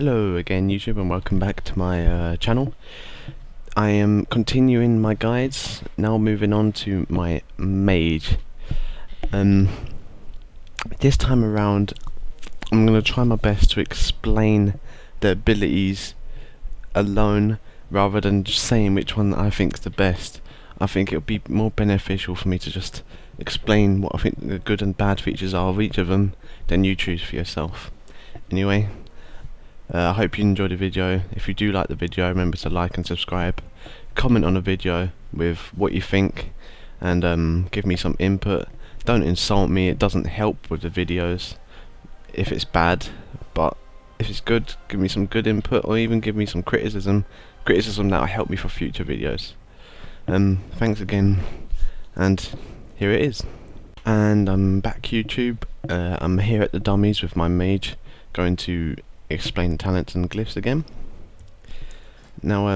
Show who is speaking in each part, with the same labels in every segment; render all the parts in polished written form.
Speaker 1: Hello again YouTube, and welcome back to my channel. I am continuing my guides, now moving on to my Mage. This time around I'm going to try my best to explain the abilities alone rather than just saying which one I think is the best. I think it would be more beneficial for me to just explain what I think the good and bad features are of each of them, then you choose for yourself. Anyway, I hope you enjoyed the video. If you do like the video, remember to like and subscribe. Comment on the video with what you think, and give me some input. Don't insult me, it doesn't help with the videos if it's bad, but if it's good, give me some good input, or even give me some criticism that will help me for future videos. Thanks again, and here it is. And I'm back YouTube. I'm here at the dummies with my Mage, going to explain talents and glyphs again. Now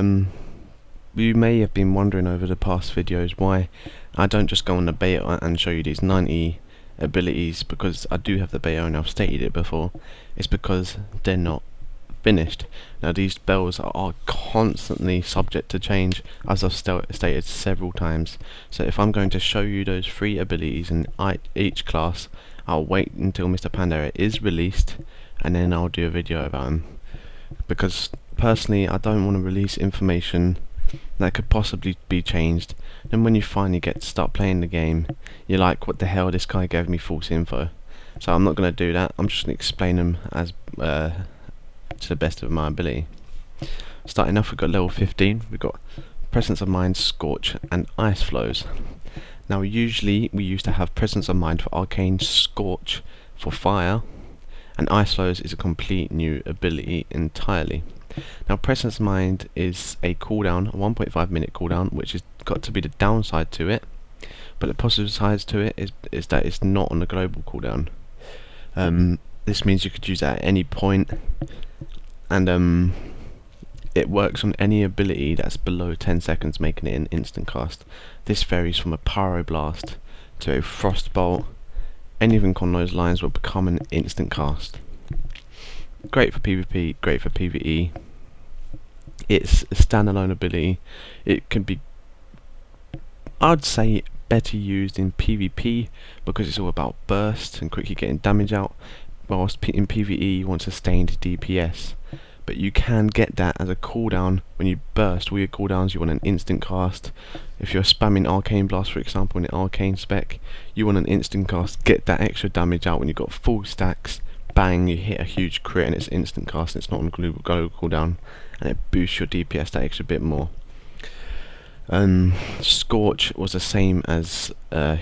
Speaker 1: you may have been wondering over the past videos why I don't just go on the beta and show you these 90 abilities, because I do have the beta and I've stated it before. It's because they're not finished. Now these spells are constantly subject to change, as I've stated several times. So if I'm going to show you those 3 abilities in each class, I'll wait until Mr. Pandera is released and then I'll do a video about him, because personally I don't want to release information that could possibly be changed. Then when you finally get to start playing the game, you're like, what the hell, this guy gave me false info. So I'm not going to do that. I'm just going to explain them as to the best of my ability. Starting off, we've got level 15. We've got Presence of Mind, Scorch and Ice Flows. Now usually we used to have Presence of Mind for Arcane, Scorch for Fire, and Ice Flows is a complete new ability entirely. Now Presence of Mind is a cooldown, a 1.5 minute cooldown, which has got to be the downside to it, but the positive sides to it is that it's not on the global cooldown. This means you could use that at any point, and it works on any ability that's below 10 seconds, making it an instant cast. This varies from a Pyroblast to a Frostbolt. Anything on those lines will become an instant cast. Great for PvP, great for PvE. It's a standalone ability. It can be, I'd say, better used in PvP because it's all about burst and quickly getting damage out, whilst in PvE you want sustained DPS. But you can get that as a cooldown. When you burst all your cooldowns, you want an instant cast. If you're spamming Arcane Blast, for example, in an Arcane spec, you want an instant cast, get that extra damage out when you've got full stacks. Bang, you hit a huge crit and it's instant cast, and it's not on global cooldown, and it boosts your DPS that extra bit more. Scorch was the same as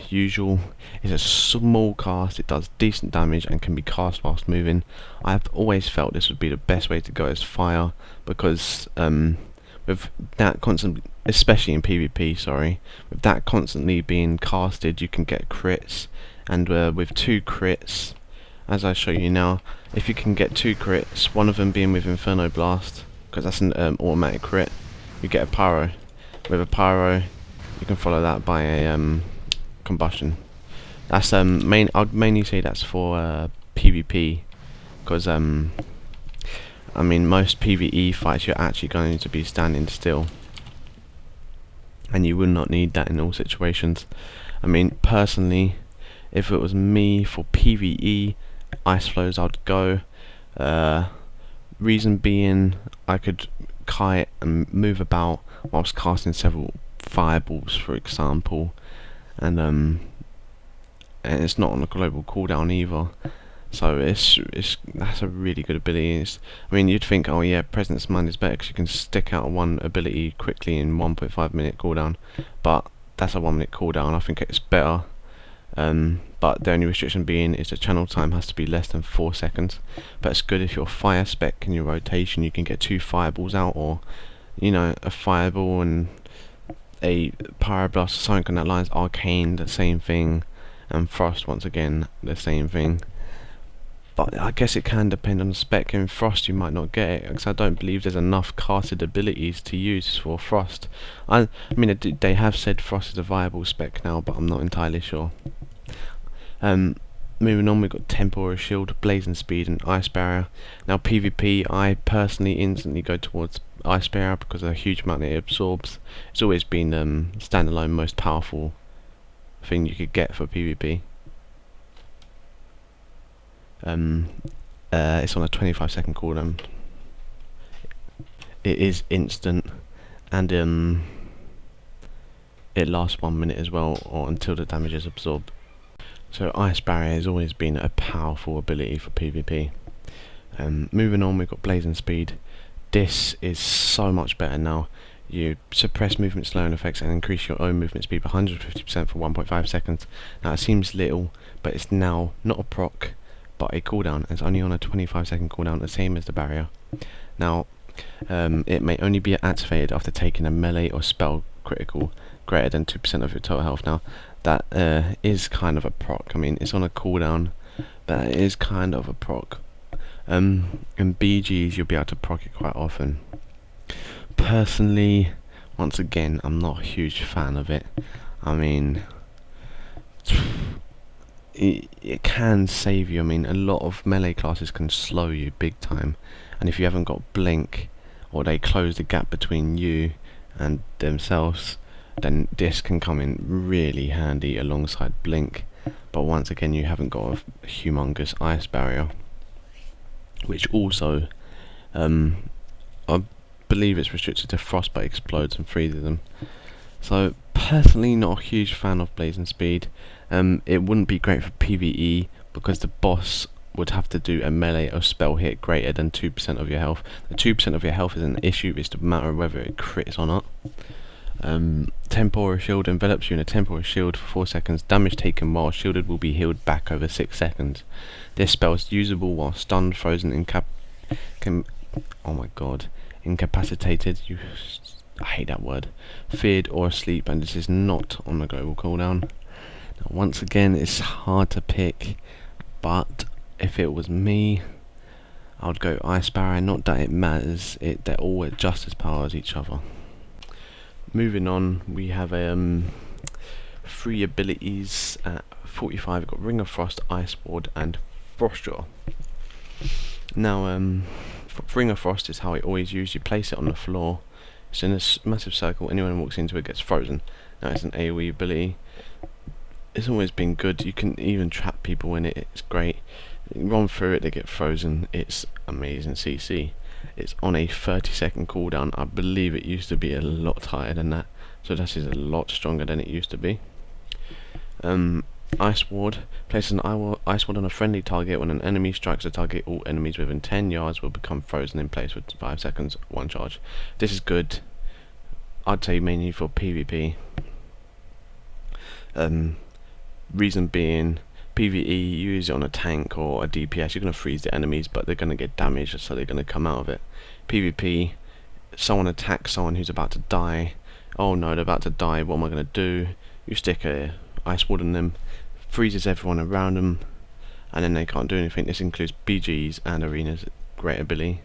Speaker 1: usual. It's a small cast, it does decent damage and can be cast whilst moving. I've always felt this would be the best way to go as fire, because with that constantly, especially in PvP, with that constantly being casted, you can get crits, and with 2 crits, as I show you now, if you can get 2 crits, one of them being with Inferno Blast, because that's an automatic crit, you get a pyro. With a pyro, you can follow that by a combustion. That's I'd mainly say that's for PvP, because I mean, most PvE fights you're actually going to be standing still, and you would not need that in all situations. I mean, personally, if it was me for PvE, Ice Flows I'd go. Reason being, I could kite and move about whilst casting several fireballs, for example, and it's not on a global cooldown either. So that's a really good ability. I mean, you'd think, oh yeah, Presence of Mind is better because you can stick out one ability quickly in 1.5 minute cooldown, but that's a 1 minute cooldown. I think it's better. But the only restriction being is the channel time has to be less than 4 seconds. But it's good if you're fire spec in your rotation, you can get 2 fireballs out, or you know, a fireball and a pyroblast or something on that lines. Arcane, the same thing, and Frost, once again, the same thing. But I guess it can depend on the spec. In Frost you might not get it, because I don't believe there's enough casted abilities to use for Frost. I mean, they have said Frost is a viable spec now, but I'm not entirely sure. Moving on, we've got Temporary Shield, Blazing Speed, and Ice Barrier. Now PvP, I personally instantly go towards Ice Barrier because of the huge amount it absorbs. It's always been standalone most powerful thing you could get for PvP. It's on a 25-second cooldown. It is instant, and it lasts 1 minute as well, or until the damage is absorbed. So Ice Barrier has always been a powerful ability for PvP. Moving on, we've got Blazing Speed. This is so much better now. You suppress movement slowing effects and increase your own movement speed by 150% for 1.5 seconds. Now it seems little, but it's now not a proc, but a cooldown. It's only on a 25-second cooldown, the same as the barrier. Now, it may only be activated after taking a melee or spell critical greater than 2% of your total health. Now, that is kind of a proc. I mean, it's on a cooldown, but it is kind of a proc. In BGs, you'll be able to proc it quite often. Personally, once again, I'm not a huge fan of it. I mean, it can save you. I mean, a lot of melee classes can slow you big time, and if you haven't got blink, or they close the gap between you and themselves, then this can come in really handy alongside blink. But once again, you haven't got a humongous ice barrier, which also I believe it's restricted to frostbite explodes and freezes them. So personally, not a huge fan of Blazing Speed. It wouldn't be great for PvE because the boss would have to do a melee or spell hit greater than 2% of your health. The 2% of your health isn't an issue, it's the matter of whether it crits or not. Temporary Shield envelops you in a temporary shield for 4 seconds. Damage taken while shielded will be healed back over 6 seconds. This spell is usable while stunned, frozen, incapacitated, I hate that word, feared or asleep, and this is not on the global cooldown. Now, once again, it's hard to pick, but if it was me, I would go Ice Barrier. Not that it matters, they're all just as powerful as each other. Moving on, we have 3 abilities at 45. We've got Ring of Frost, Ice Ward, and Frost Jaw. Now, Ring of Frost is how it always used. You place it on the floor. It's in a massive circle. Anyone who walks into it gets frozen. Now, it's an AoE ability. It's always been good. You can even trap people in it. It's great. You run through it, they get frozen. It's amazing CC. It's on a 30-second cooldown. I believe it used to be a lot higher than that, so that is a lot stronger than it used to be. Ice Ward. Place an Ice Ward on a friendly target. When an enemy strikes a target, all enemies within 10 yards will become frozen in place for 5 seconds, 1 charge. This is good. I'd say mainly for PvP. Reason being, PvE, you use it on a tank or a DPS, you're going to freeze the enemies, but they're going to get damaged, so they're going to come out of it. PvP, someone attacks someone who's about to die. Oh no, they're about to die, what am I going to do? You stick a Ice Ward on them, freezes everyone around them, and then they can't do anything. This includes BGs and arenas. Great ability.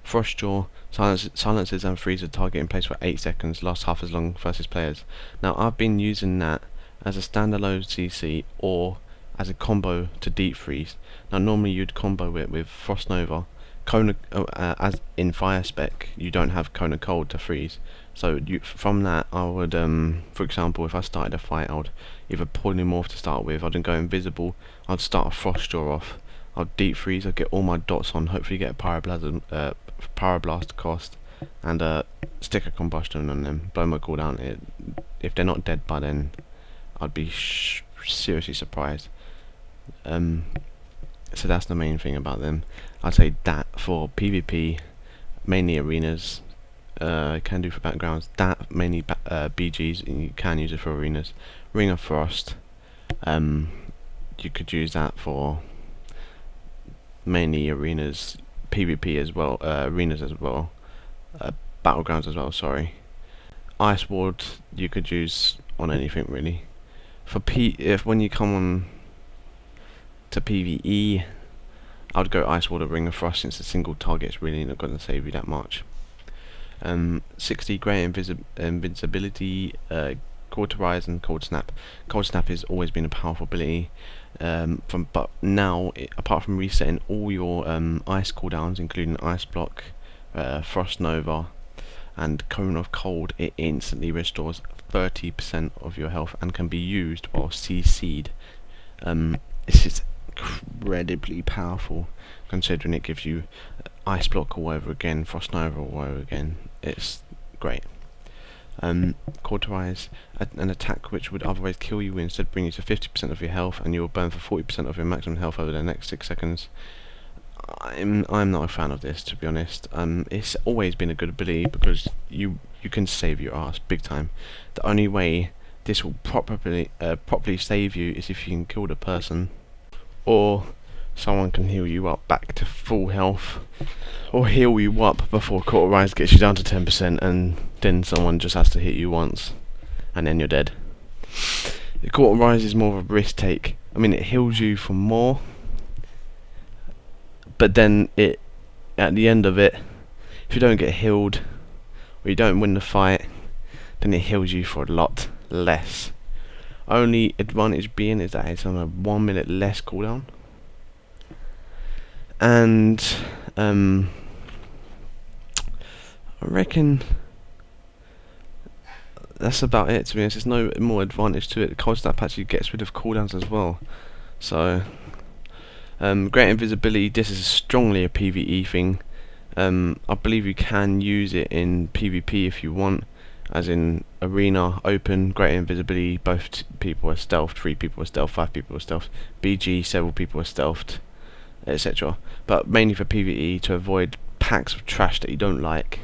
Speaker 1: Frost Jaw silences and freezes a target in place for 8 seconds, lasts half as long versus players. Now, I've been using that as a standalone CC or as a combo to deep freeze. Now, normally you'd combo it with Frost Nova. Kona, as in Fire Spec, you don't have Kona Cold to freeze. So from that, I would, for example, if I started a fight, I would either polymorph to start with. I'd go invisible. I'd start a Frost Jaw off. I'd deep freeze. I'd get all my dots on. Hopefully, get a Pyroblast cost, and stick a combustion on them. Blow my cooldown. If they're not dead by then, I'd be seriously surprised. So that's the main thing about them. I'd say that for PvP, mainly arenas. Can do for backgrounds. That mainly BGs, and you can use it for arenas. Ring of Frost, you could use that for mainly arenas, PvP as well, arenas as well, battlegrounds as well. Sorry. Ice Ward you could use on anything really. For when you come on to PvE, I'd go Ice Ward or Ring of Frost, since a single target's really not going to save you that much. 60 great invincibility, Cauterize and Cold Snap. Cold Snap has always been a powerful ability. but now, apart from resetting all your ice cooldowns, including ice block, frost nova, and cone of cold, it instantly restores 30% of your health and can be used while CC'd. This is incredibly powerful, considering it gives you ice block all over again, frost nova all over again. It's great. Cauterize, an attack which would otherwise kill you will instead bring you to 50% of your health, and you will burn for 40% of your maximum health over the next 6 seconds. I'm not a fan of this, to be honest. It's always been a good ability because you can save your ass big time. The only way this will properly save you is if you can kill the person, or someone can heal you up back to full health, or heal you up before Cauterize gets you down to 10%, and then someone just has to hit you once, and then you're dead. The Cauterize is more of a risk take. I mean, it heals you for more, but then at the end of it, if you don't get healed, or you don't win the fight, then it heals you for a lot less. Only advantage being is that it's on a 1 minute less cooldown. And I reckon that's about it, to be honest. There's no more advantage to it. The cold snap actually gets rid of cooldowns as well. So great invisibility, this is strongly a PvE thing. I believe you can use it in PvP if you want, as in arena, open, great invisibility, both people are stealthed, 3 people are stealthed, 5 people are stealthed, BG, several people are stealthed, etc. But mainly for PvE, to avoid packs of trash that you don't like,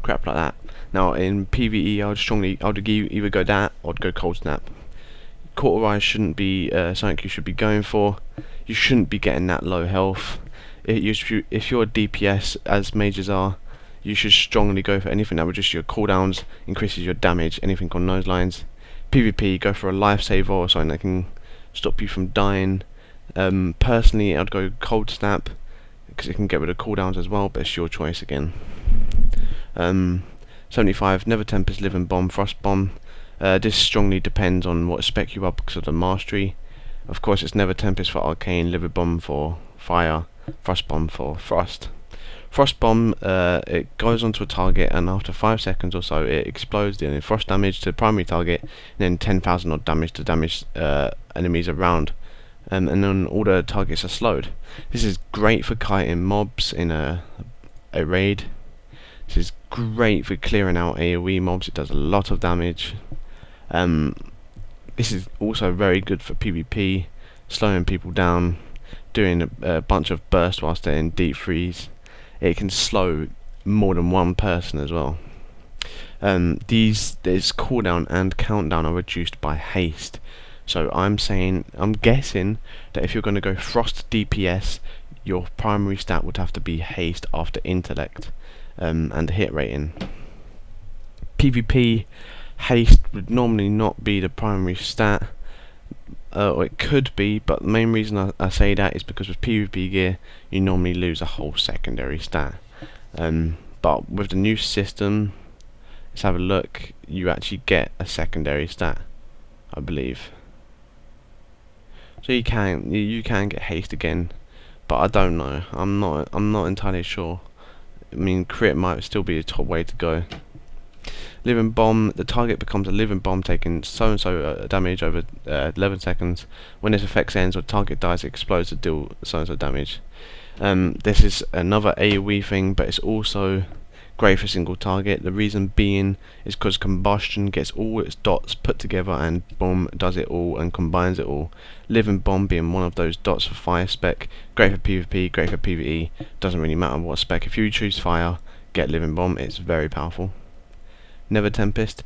Speaker 1: crap like that. Now in PvE, I would either go that or I'd go cold snap. Cauterize shouldn't be something you should be going for. You shouldn't be getting that low health. If you're a DPS, as mages are, you should strongly go for anything that reduces your cooldowns, increases your damage, anything on those lines. PvP, go for a lifesaver or something that can stop you from dying. Personally, I'd go cold snap because it can get rid of cooldowns as well, but it's your choice again. 75, Never Tempest, Living Bomb, Frost Bomb. This strongly depends on what spec you are because of the mastery. Of course, it's Never Tempest for Arcane, Living Bomb for Fire, Frost Bomb for Frost. Frost Bomb, it goes onto a target, and after 5 seconds or so it explodes, dealing frost damage to the primary target, and then 10,000 odd damage to damage enemies around. And then all the targets are slowed. This is great for kiting mobs in a raid. This is great for clearing out AoE mobs, it does a lot of damage. This is also very good for PvP, slowing people down, doing a bunch of burst whilst they're in deep freeze. It can slow more than one person as well. This cooldown and countdown are reduced by haste. So I'm guessing that if you're going to go frost DPS, your primary stat would have to be haste after intellect and hit rating. PvP, haste would normally not be the primary stat, or it could be, but the main reason I say that is because with PvP gear you normally lose a whole secondary stat. But with the new system, let's have a look, you actually get a secondary stat, I believe. So you can get haste again, but I don't know. I'm not entirely sure. I mean, crit might still be the top way to go. Living Bomb, the target becomes a living bomb, taking so and so damage over 11 seconds. When this effect ends or target dies, it explodes to deal so and so damage. This is another AoE thing, but it's also great for single target. The reason being is because combustion gets all its dots put together and boom, does it all and combines it all. Living Bomb being one of those dots for fire spec, great for PvP, great for PvE, doesn't really matter what spec. If you choose fire, get Living Bomb, it's very powerful. Never Tempest,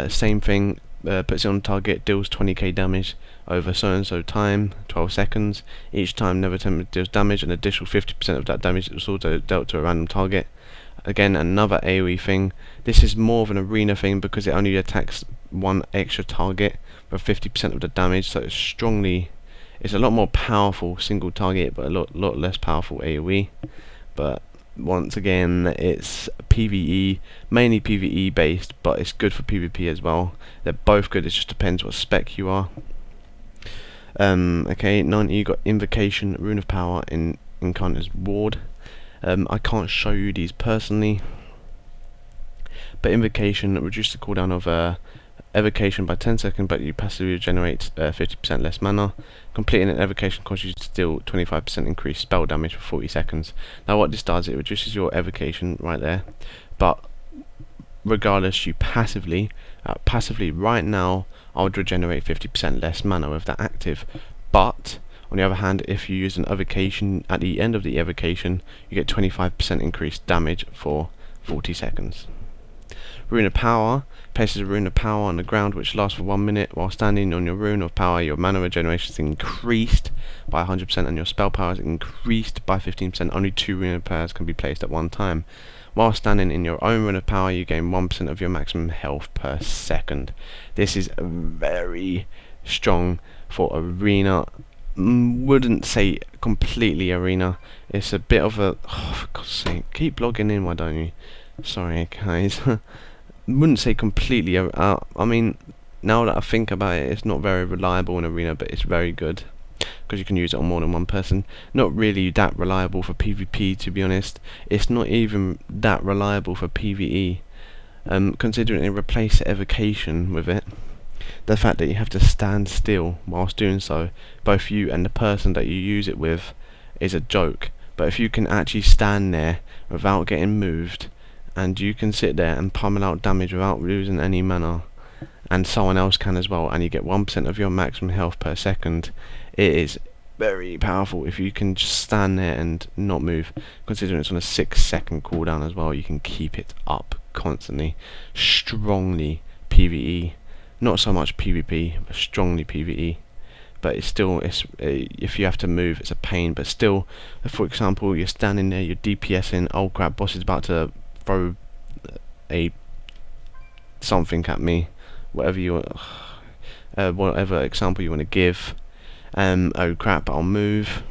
Speaker 1: same thing, puts it on target, deals 20k damage over so and so time, 12 seconds. Each time Never Tempest deals damage, an additional 50% of that damage is also dealt to a random target. Again, another AoE thing. This is more of an arena thing because it only attacks one extra target for 50% of the damage, so it's a lot more powerful single target, but a lot less powerful AoE. But once again, it's PvE, mainly PvE based, but it's good for PvP as well. They're both good, it just depends what spec you are. Okay, 90, you got Invocation, Rune of Power, in Encounter's Ward. I can't show you these personally, but Invocation reduces the cooldown of Evocation by 10 seconds, but you passively regenerate 50% less mana. Completing an Evocation causes you to deal 25% increased spell damage for 40 seconds. Now what this does, it reduces your Evocation right there, but regardless, you passively right now, I would regenerate 50% less mana with that active. But on the other hand, if you use an evocation at the end of the evocation, you get 25% increased damage for 40 seconds. Rune of Power places a Rune of Power on the ground which lasts for 1 minute. While standing on your Rune of Power, your mana regeneration is increased by 100% and your spell power is increased by 15%. Only 2 Rune of Powers can be placed at one time. While standing in your own Rune of Power, you gain 1% of your maximum health per second. This is very strong for arena. Wouldn't say completely arena. It's a bit of a... oh, for God's sake, keep logging in, why don't you? Sorry guys. Wouldn't say completely. I mean, now that I think about it, it's not very reliable in arena, but it's very good because you can use it on more than one person. Not really that reliable for PvP, to be honest. It's not even that reliable for PvE. Considering they replace evocation with it, the fact that you have to stand still whilst doing so, both you and the person that you use it with, is a joke. But if you can actually stand there without getting moved, and you can sit there and pummel out damage without losing any mana, and someone else can as well, and you get 1% of your maximum health per second, it is very powerful. If you can just stand there and not move, considering it's on a 6-second cooldown as well, you can keep it up constantly. Strongly PvE, not so much PvP, but strongly PvE. But it's still, if you have to move, it's a pain. But still, for example, you're standing there, you're DPSing, oh crap, boss is about to throw a something at me, whatever example you want to give. Oh crap, I'll move.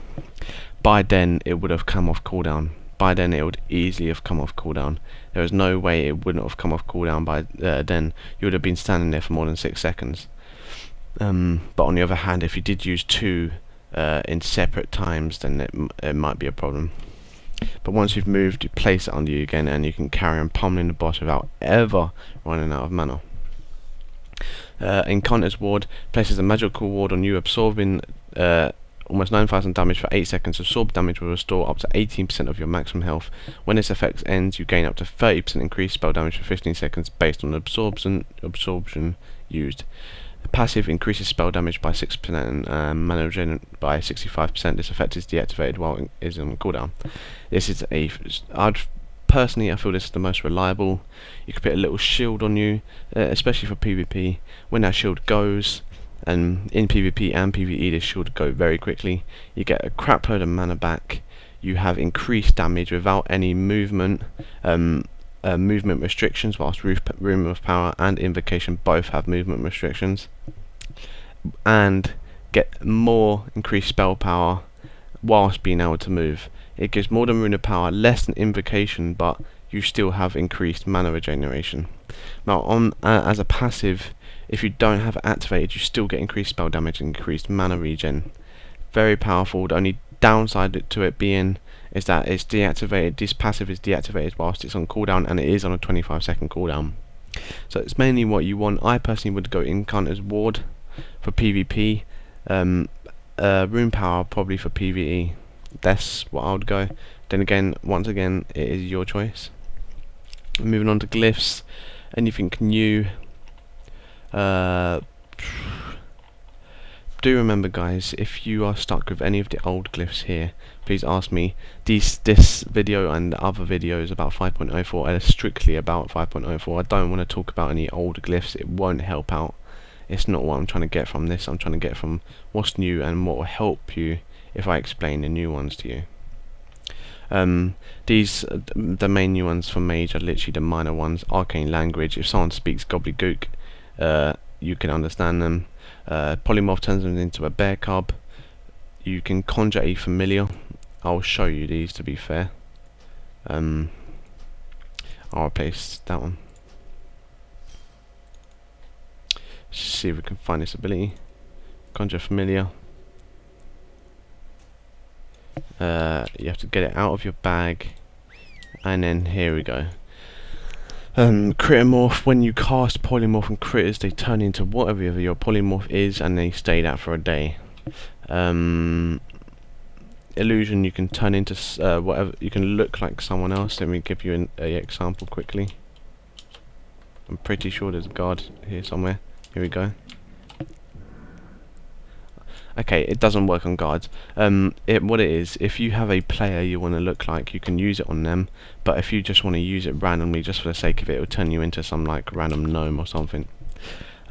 Speaker 1: By then it would have come off cooldown. By then it would easily have come off cooldown. There is no way it wouldn't have come off cooldown by then. You would have been standing there for more than 6 seconds. But on the other hand, if you did use 2 in separate times, then it might be a problem. But once you've moved, you place it under you again, and you can carry on pummeling the boss without ever running out of mana. Encounter's Ward places a magical ward on you, absorbing almost 9,000 damage for 8 seconds. Absorbed damage will restore up to 18% of your maximum health. When this effect ends, you gain up to 30% increased spell damage for 15 seconds based on absorption used. The passive increases spell damage by 6% and mana regen by 65%. This effect is deactivated while it is on cooldown. This is personally, I feel this is the most reliable. You can put a little shield on you, especially for PvP. When that shield goes, and in PvP and PvE, this shield go very quickly. You get a crap load of mana back. You have increased damage without any movement. Movement restrictions, whilst Rune of Power and Invocation both have movement restrictions, and get more increased spell power whilst being able to move. It gives more than Rune of Power, less than Invocation, but you still have increased mana regeneration. Now, as a passive, if you don't have it activated, you still get increased spell damage and increased mana regen. Very powerful. The only downside to it being is that it's deactivated. This passive is deactivated whilst it's on cooldown, and it is on a 25-second cooldown. So it's mainly what you want. I personally would go Encounter's Ward for PvP, Rune Power probably for PvE. That's what I would go. Then again, once again, it is your choice. Moving on to Glyphs. Anything new? Do remember, guys, if you are stuck with any of the old glyphs here, please ask me. This video and other videos about 5.04 are strictly about 5.04. I don't want to talk about any old glyphs. It won't help out. It's not what I'm trying to get from this. I'm trying to get from what's new and what will help you if I explain the new ones to you. The main new ones for Mage are literally the minor ones. Arcane language. If someone speaks gobbledygook, you can understand them. Polymorph turns them into a bear cub. You can conjure a familiar. I'll show you these, to be fair. I'll replace that one. See if we can find this ability. Conjure familiar. You have to get it out of your bag, and then here we go. Critter morph. When you cast polymorph and critters, they turn into whatever your polymorph is, and they stay that for a day. Illusion, you can turn into whatever. You can look like someone else. Let me give you an example quickly. I'm pretty sure there's a guard here somewhere. Here we go. Okay, it doesn't work on guards. What it is, if you have a player you want to look like, you can use it on them. But if you just want to use it randomly, just for the sake of it, it'll turn you into some like random gnome or something.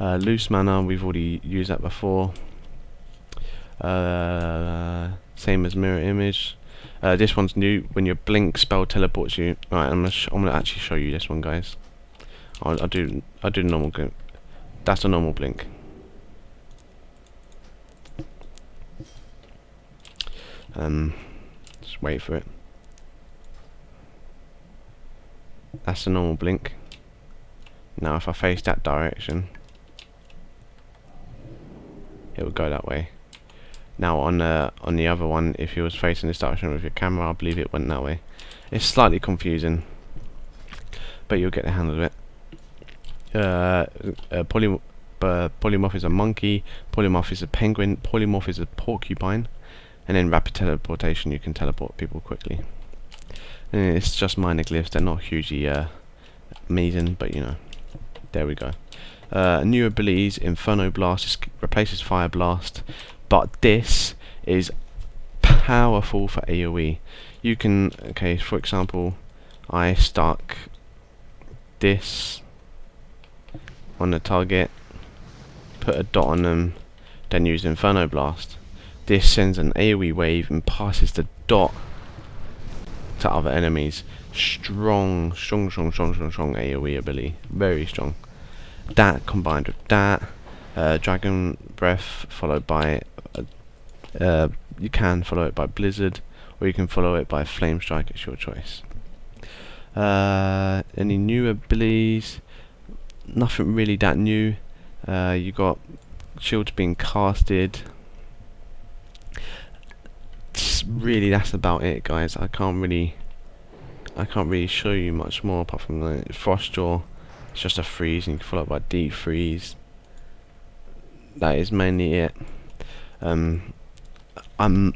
Speaker 1: Loose mana, we've already used that before. Same as mirror image. This one's new. When your blink spell teleports you. Alright, I'm gonna actually show you this one, guys. I'll do normal blink. That's a normal blink. Just wait for it. That's a normal blink. Now if I face that direction, it would go that way. Now on the other one, if you was facing this direction with your camera, I believe it went that way. It's slightly confusing, but you'll get the hang of it. Polymorph is a monkey, polymorph is a penguin, polymorph is a porcupine, and then rapid teleportation, you can teleport people quickly. And it's just minor glyphs, they're not hugely amazing, but you know, there we go. New abilities, Inferno Blast replaces Fire Blast, but this is powerful for AoE. You can, okay, for example, I stuck this on the target, put a dot on them, then use Inferno Blast. This sends an AoE wave and passes the dot to other enemies. Strong AoE ability, very strong. That combined with that, Dragon Breath followed by you can follow it by Blizzard, or you can follow it by Flame Strike. It's your choice. Any new abilities? Nothing really that new. You got shields being casted. Really, that's about it, guys. I can't really show you much more apart from the Frostjaw. It's just a freeze, and you can follow it by deep freeze. That is mainly it. I'm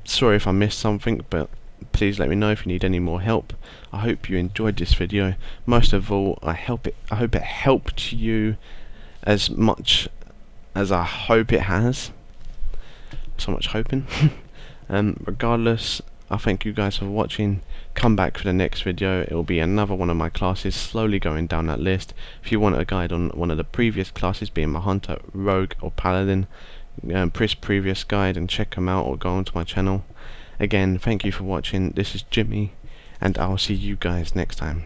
Speaker 1: sorry if I missed something, but please let me know if you need any more help. I hope you enjoyed this video. Most of all, I hope it helped you as much as I hope it has. So much hoping. Regardless, I thank you guys for watching. Come back for the next video. It will be another one of my classes, slowly going down that list. If you want a guide on one of the previous classes, being my hunter, rogue or paladin, press previous guide and check them out, or go onto my channel. Again, thank you for watching. This is Jimmy, and I'll see you guys next time.